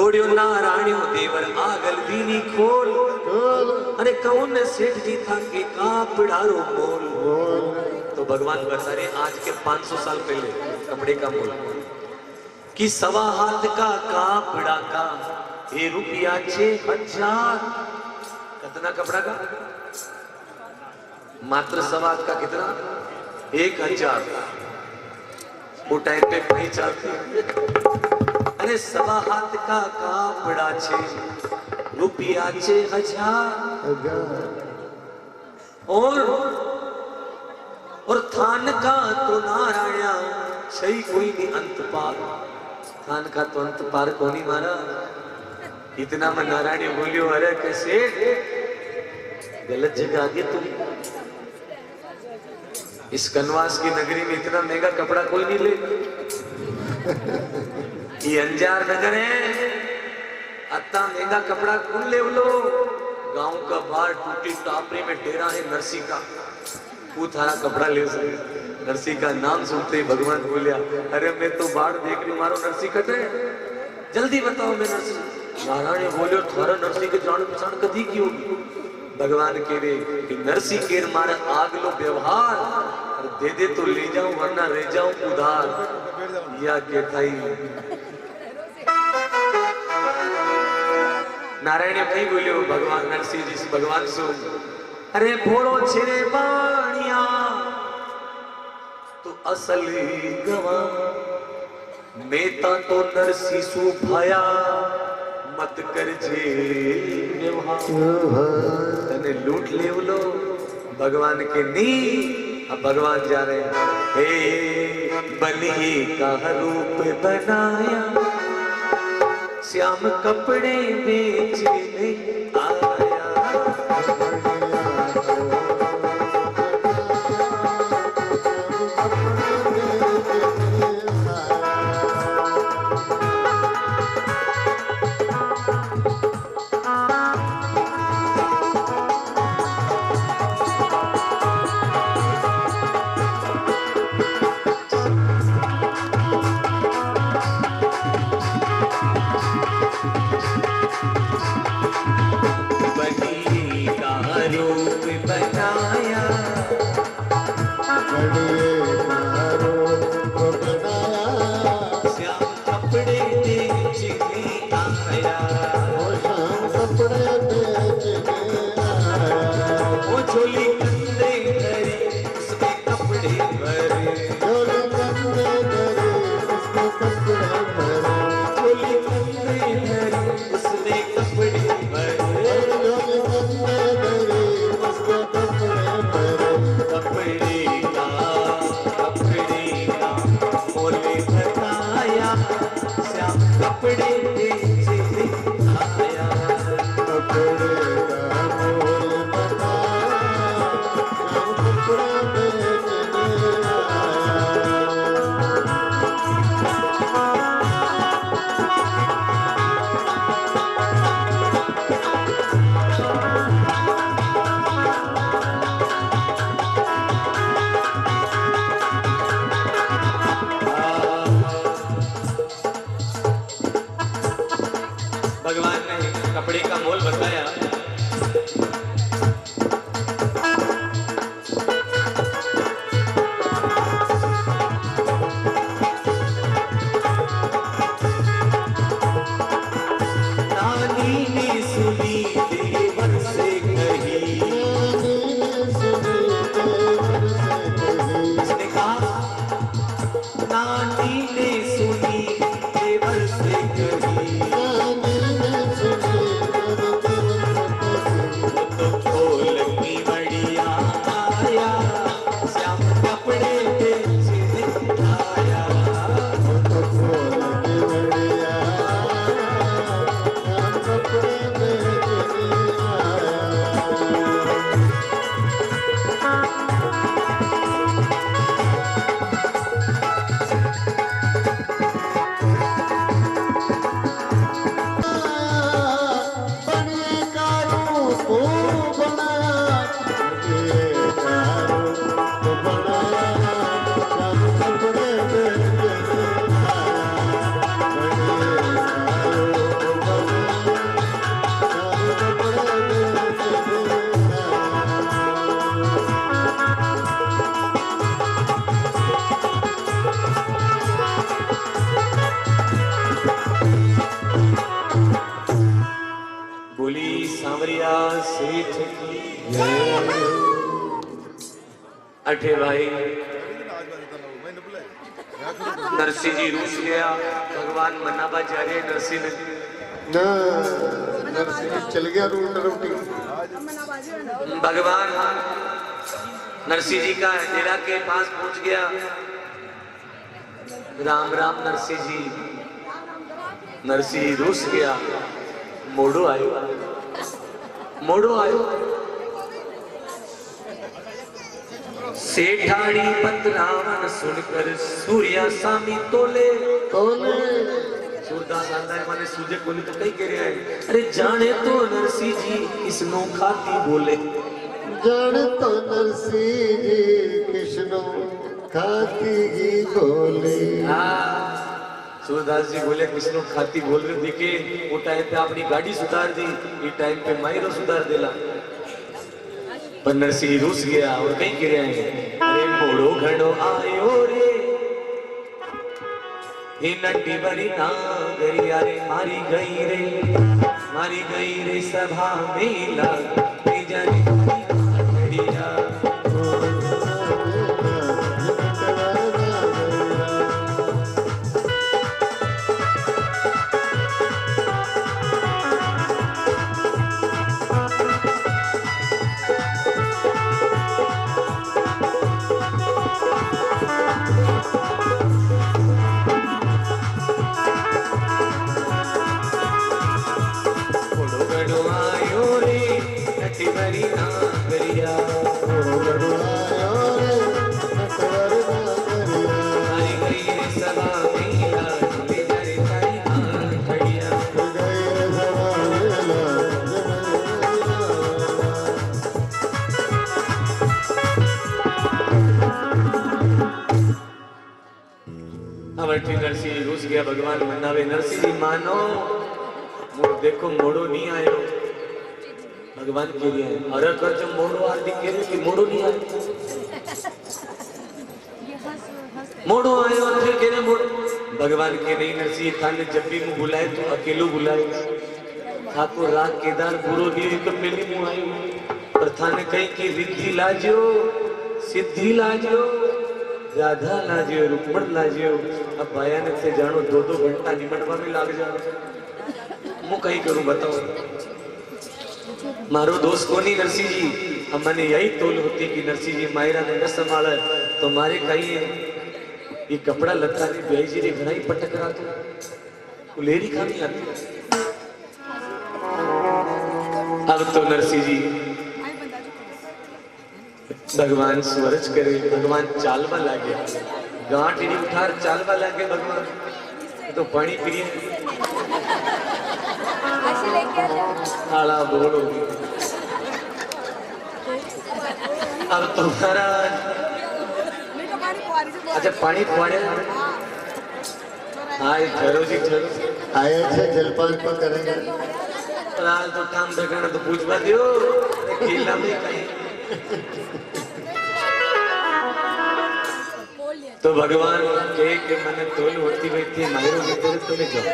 दौड़ियो नारायणियो देवर आगल दीनी खोल अरे कौन सेठ जी था कि का पिड़ारो मोल। तो भगवान बता रहे आज के 500 साल पहले कपड़े का मोल कि 1.25 हाथ का पिड़ा का ₹6,000 कितना कपड़ा का मात्र 1.25 हाथ का कितना 1,000। वो टाइम पे नहीं चलती अरे 1.25 हाथ का पिड़ा ₹6,000 और थान का तो नारायण सही कोई नहीं अंत पार। थान का तो अंत पार को नहीं मारा। इतना मैं नारायण बोलियो अरे कैसे गलत जगह आगे तुम। इस कनवास की नगरी में इतना महंगा कपड़ा कोई नहीं ले। ये अंजार नगर है अत्ता महंगा कपड़ा कौन ले लो। गांव का बाहर टूटी टापरी में डेरा है नरसी का वो थारा कपड़ा ले सके। नरसी का नाम सुनते ही भगवान बोलिया अरे मैं तो बाढ़ देख रही मारो नरसी कटे जल्दी बताओ मैं नरसी। नारायण बोलियो थारा नरसी के जान पहचान कदी की होगी। भगवान कह रहे कि नरसी केर मारा आग लो व्यवहार और दे दे तो ले जाऊं वरना रह जाऊं उधार। या के थाई नारायण भाई बोलियो भगवान नरसिंह जी से भगवान सो अरे भोलो छिरे बाणिया तो असली गवा मेता तो नरसी सु भाया मत कर जे तने लूट ले लो भगवान के नी। अब भगवान जा रहे हैं हे बलिए का रूप बनाया श्याम कपड़े बेचने आया। भगवान ने कपड़े का मोल बताया नानी ने सुनी देवर से कही। उसने कहा नानी ने सुनी देवर से कही सांवरिया सेठ की अठे भाई नरसिंह जी रूस गया, भगवान मनाबा जा रहे नरसिंह ने नरसिंह चल गया रोटी। भगवान नरसिंह जी का डेरा के पास पहुंच गया। राम राम नरसिंह जी। नरसिंह रूस गया, मोड़ो आयो, मोड़ो आयो। सेठाड़ी पतरावन सुनकर सूर्या सामी तोले तोले सूरदास आंदा है माने सूझे कोनी तो कई कह रहा है। अरे जाने तो नरसिंह जी किसनो खाती बोले, जाने तो नरसिंह जी किसनो खाती ही बोले। सूरदास जी बोले किसनो खाती बोल रहे देखे वो टाइम पे अपनी गाड़ी सुधार दी, ये टाइम पे मायरो सुधार देला। पर नरसिंह रूस गया और कहीं कह रहे हैं अरे मोड़ो घड़ो आयो रे ये नटी बड़ी नागरिया रे मारी गई रे सभा मेला जाने घड़िया। नरसिंह रूस गया, भगवान मनावे नरसिंह जी मानो देखो मोड़ो नहीं आयो। भगवान के लिए और अगर जब मोड़ो आदि के लिए कि मोड़ो नहीं आयो, मोड़ो आयो फिर कह रहे मोड़ो। भगवान के नहीं नरसिंह थाने जब भी मुँह बुलाए तो अकेलो बुलाए। ठाकुर राग केदार पूरो नहीं तो पहले मुँह आयो, पर थाने कहीं की रिद्धि लाजो सिद्धि लाजो राधा लाजियो रुक्मण लाजियो। अब भाया ने से जानो 2-2 घंटा निमटवा में लाग जाओ। मु कहीं करूं बताओ, मारो दोस्त कोनी नरसिंह जी। अब मैंने यही तोल होती कि नरसिंह जी मायरा ने न संभाला तो मारे कहीं ये कपड़ा लत्ता ने ब्याई जी ने घना ही पटक रहा तो लेरी खानी आती। अब तो नरसिंह जी भगवान स्वरज करे, भगवान चालवा लागे, गांठ नहीं उठार चालवा लागे भगवान तो पानी पिए आला बोलो। अब तुम्हारा अच्छा पानी फुवाड़े हाँ ठहरो जी ठहरो आए थे जलपान को करेंगे राल तो काम देखना तो पूछवा दियो खेलना में कहीं। तो भगवान के मन तोल होती हुई थी मायरों की तरफ तुम्हें जाओ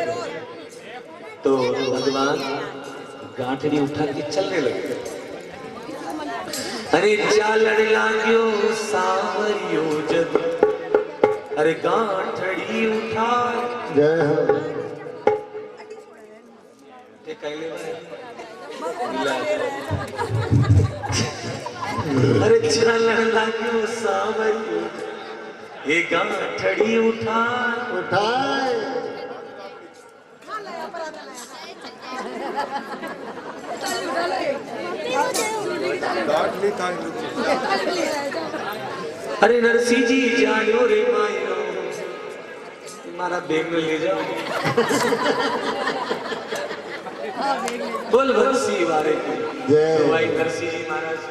तो भगवान गांठड़ी उठा के चलने लगे। अरे चालड़ लाग्यो सावरियो जब अरे गांठड़ी उठा जय हो अरे चालड़ लाग्यो सावरियो ये गांठड़ी उठाए अरे नरसिंह जी जायो रे मायो मारा बैग में ले जाओ। बोल बंसी वारे की तो भाई नरसिंह जी महाराज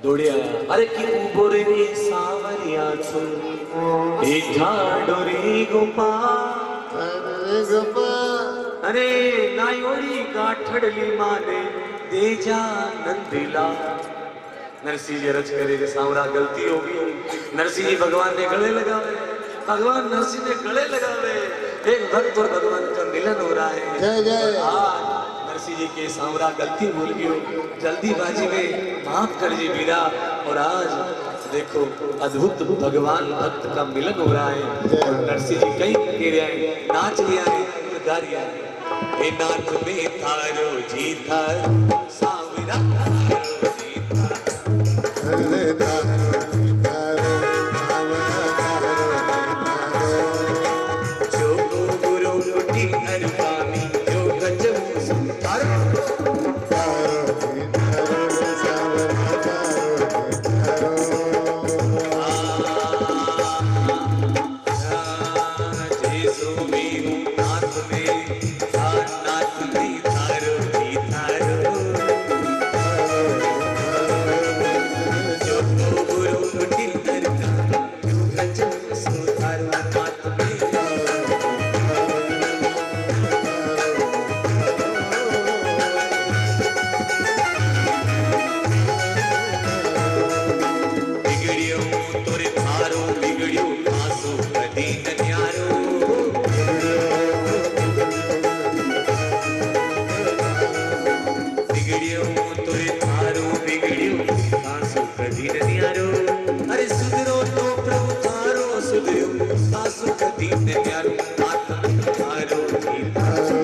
दौड़े आया। अरे कि उबोरे नी सावरिया तू ए ठाडोरी गोपाल अरे नायोरी गाठड़ली माने देजा नंदिला। नरसिंह जी रच करे जे सांवरा गलती होगी। नरसिंह जी भगवान ने गले लगावे, भगवान नरसिंह ने गले लगावे। एक भक्त और भगवान का मिलन हो रहा है। जय जय। नरसिंह जी के सांवरा गलती भूल गयो, जल्दीबाजी में माफ कर जी वीरा। और आज देखो अद्भुत भगवान भक्त का मिलन हो रहा है और नरसिंह जी कहीं के रहे हैं, नाच लिया है, गा रिया है। ए नाथ में थारो जी थारो सांवरा थारो जी थारो। अरे तारो तारो जो गुरु लुटी हर पामी जो गजब सुधार। अरे सुधरो तो प्रभु थारो सुधरो सासु कदी ने प्यारो आत्मा थारो जी थारो।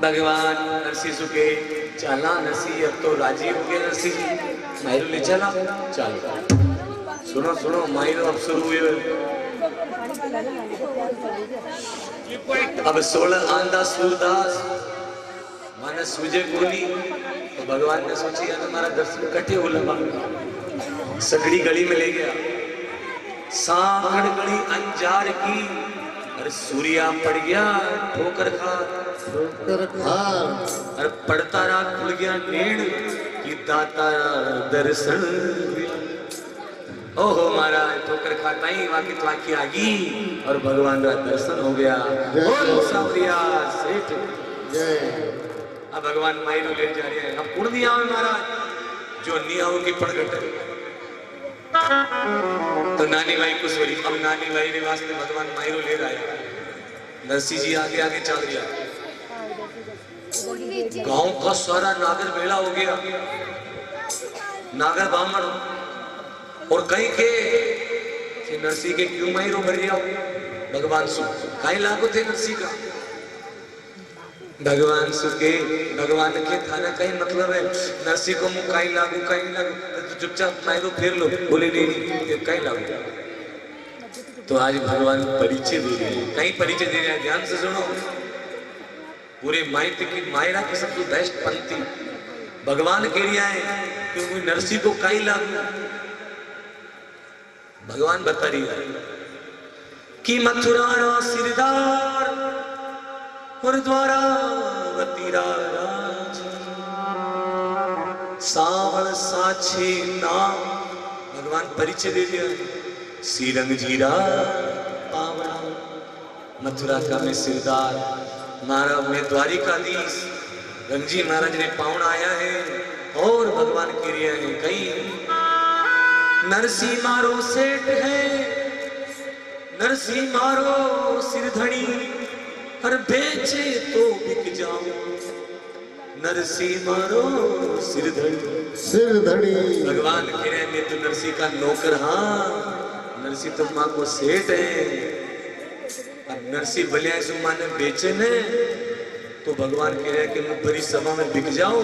भगवान नरसी सुके चला नरसी अब तो राजी हो गए नरसी जी मायरो ले चला चलो सुनो सुनो मायरो अब शुरू हुए अब 16 आंदा सूरदास माने सूझे गोली तो भगवान ने सोची यार हमारा दर्शन कटे हो लगा सगड़ी गली में ले गया सांकड़ गली अंजार की अरे सूर्या पड़ गया ठोकर खा अरे पड़ता रहा खुल गया नीड़ कि दाता दर्शन ओहो महाराज ठोकर खाता ही वाकी त्वाकी आ गई और भगवान का दर्शन हो गया सेठ अब भगवान मायरो ले जा रहे हैं हम कुण दिया महाराज जो निया की पड़गट तो नानी भाई कुशोरी अब नानी भाई ने वास्ते भगवान मायरो ले रहा है नरसी जी आगे आगे चल दिया गांव का सारा नागर बेड़ा हो गया नागर ब्राह्मण और कहीं के नरसी के क्यों मायरो भर गया भगवान सु कहीं लागू थे नरसी का भगवान सुके भगवान के थाना कहीं मतलब है नरसी को मुंह कहीं लागू तो चुपचाप मायरो फेर लो बोले नहीं कहीं लागू तो आज भगवान परिचय दे रहे हैं कहीं परिचय दे रहे हैं ध्यान से सुनो पूरे माइट की मायरा की सबसे बेस्ट पंक्ति भगवान कह रहा है क्योंकि नरसी को कहीं लागू भगवान बता रही है कि मथुरा सिरदार और द्वारावती राज सावण साछे नाम भगवान परिचय दे दिया श्रीरंग जीरा पावना मथुरा का मैं सिरदार महाराज में द्वारिकाधीश रंगजी महाराज ने पावना आया है और भगवान के लिए है कहीं नरसी मारो सेठ है नरसी मारो सिरधनी हर बेचे तो बिक जाओ नरसी मारो सिरधनी भगवान कह रहे मैं तो नरसी का नौकर हाँ नरसी तो माँ को सेठ है अब नरसी बलिया सुमाने बेचे ने तो भगवान कह रहे कि मैं बड़ी सभा में बिक जाऊं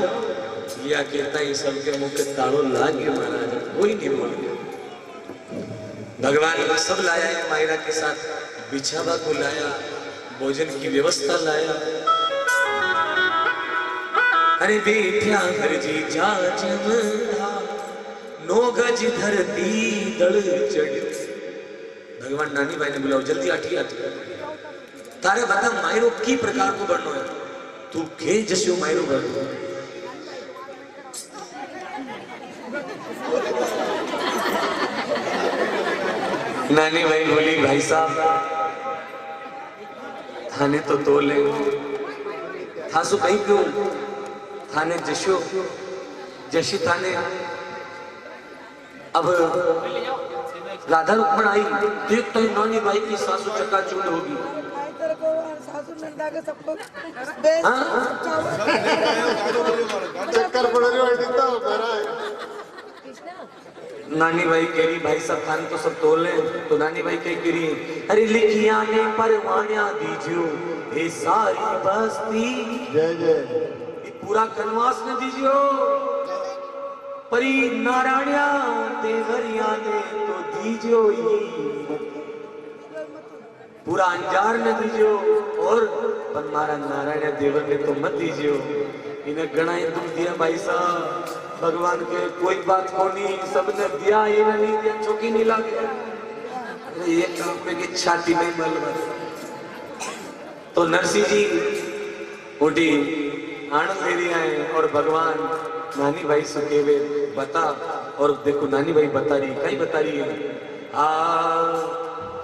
या कहता ही सबके मुंह पे ताड़ो लाग गया महाराज कोई नहीं बोल गया भगवान ने सब लाया है मायरा के साथ बिछावा को लाया भोजन की व्यवस्था लाया अरे बेटिया हर जी जा जमदा 9 गज धरती दल चढ़ भगवान नानी भाई ने बुलाओ जल्दी आठी तारे बता मायरो की प्रकार को बढ़नो है तू के जस्यो मायरो बढ़ नानी भाई बोली भाई साहब थाने तो तोले थासु कहीं क्यों थाने जशो जशी थाने अब राधा रुक्मण आई देख तो नानी भाई की सासू चकाचूर होगी चक्कर पड़ रही नानी भाई कह रही भाई सब खान तो सब तोल ले तो नानी भाई कह रही अरे लिखिया ने परवानिया दीजियो ये सारी बस्ती जय जय पूरा कनवास ने दीजियो परी नारायणिया देवरिया ने तो दीजियो पूरा अंजार ने दीजियो और पर मारा नारायण देवर ने तो मत दीजियो इन्हें गणा ही दुख दिया भाई साहब भगवान के कोई बात को नहीं सबने दिया ये नहीं दिया चौकी नहीं लगे ये काम की छाती में मल तो नरसी जी उठी आनंद ले लिया है और भगवान नानी भाई सुकेवे बता और देखो नानी भाई बता रही कहीं बता रही है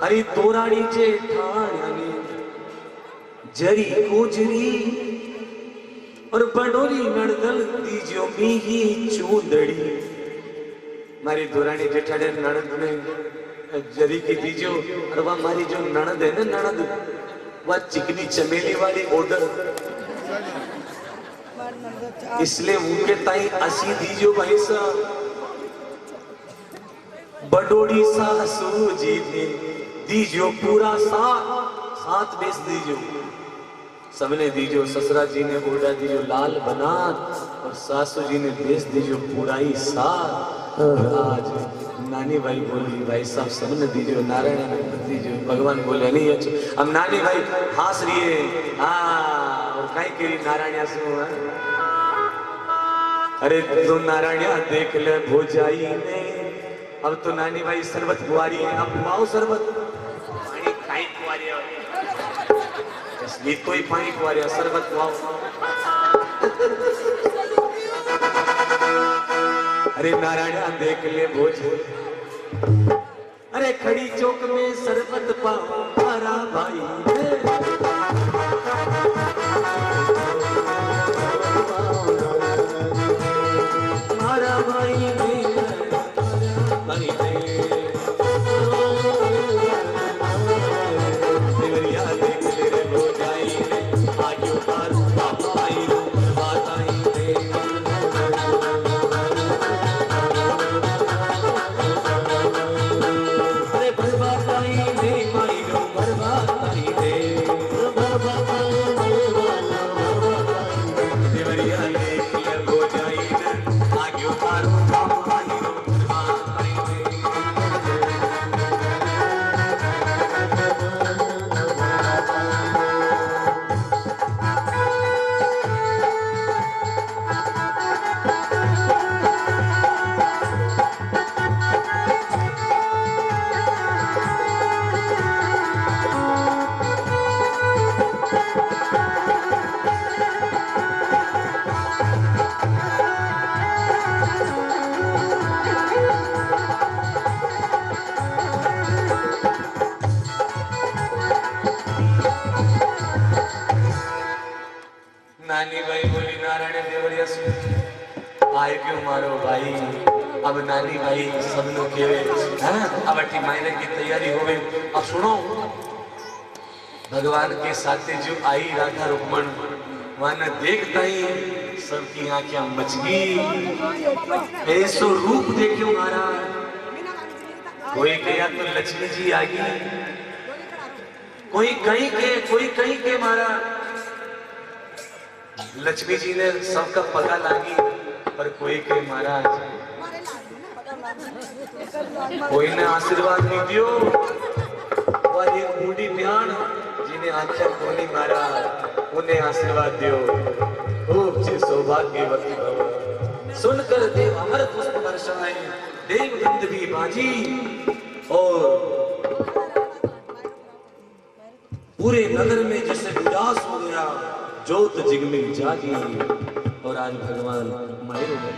हरी तोराड़ी जेठानी जरी गोजरी और बडोरी नड़दल दीजियो मीही चूंदड़ी मारी दोरानी जेठानी नणद ने जरी की दीजियो और वह हमारी जो नणद है ना नणद वह चिकनी चमेली वाली ऑर्डर इसलिए उनके ताई असी दीजियो भाई साहब बडोड़ी सासू जी ने दीजियो पूरा साथ बेच दीजियो सबने दीजो, ससुरा जी ने ओढ़ा दीजो लाल बनात और सासू जी ने भेज दीजो पूराई साथ। और आज नानी भाई बोली भाई साहब सबने दीजो, नारायण ने दीजो, भगवान बोले नहीं अच्छा। अब नानी भाई हंस रही है, हाँ और कहीं के नारायण सुनो है। अरे तो नारायण देख ले भोजाई ने, अब तो नानी भाई शरबत कुआरी है, अब पाओ शरबत पानी खाई कुआरी है, इसलिए तो ही पानी कुआरी है, शरबत पाओ। अरे नारायण देख ले भोज, अरे खड़ी चौक में शरबत पाओ मारा भाई मारा भाई देवरिया देख ले भोजाई आगे पार आई बात आई अरे बर्बाद आई रे माई रो बर्बाद आई रे देवरिया देख ले भोजाई आगे पार आई रो बर्बाद आई रे। नानी भाई बोली नारायण देवरिया से आए क्यों मारो भाई। अब नानी भाई सब लोग केवे हैं, अब अटी मायने की तैयारी हो गई। अब सुनो भगवान के साथे जो आई राधा रुक्मण वहां देखता ही सबकी आंखें मच गई, ऐसो रूप देखो महाराज। कोई गया तो लक्ष्मी जी आ गई, कोई कहीं के महाराज लक्ष्मी जी ने सबका पता लागी, पर कोई के महाराज कोई ने आशीर्वाद नहीं दियो। वह एक बूढ़ी ब्यान जिन्हें आंखें खोली महाराज उन्हें आशीर्वाद दियो, खूब से सौभाग्यवती भव। सुनकर देव अमर पुष्प वर्षाएं, देव दंड भी बाजी और पूरे नगर में जैसे विलास हो गया, ज्योत जिगमिग जागी। और आज भगवान माहिर हो गए।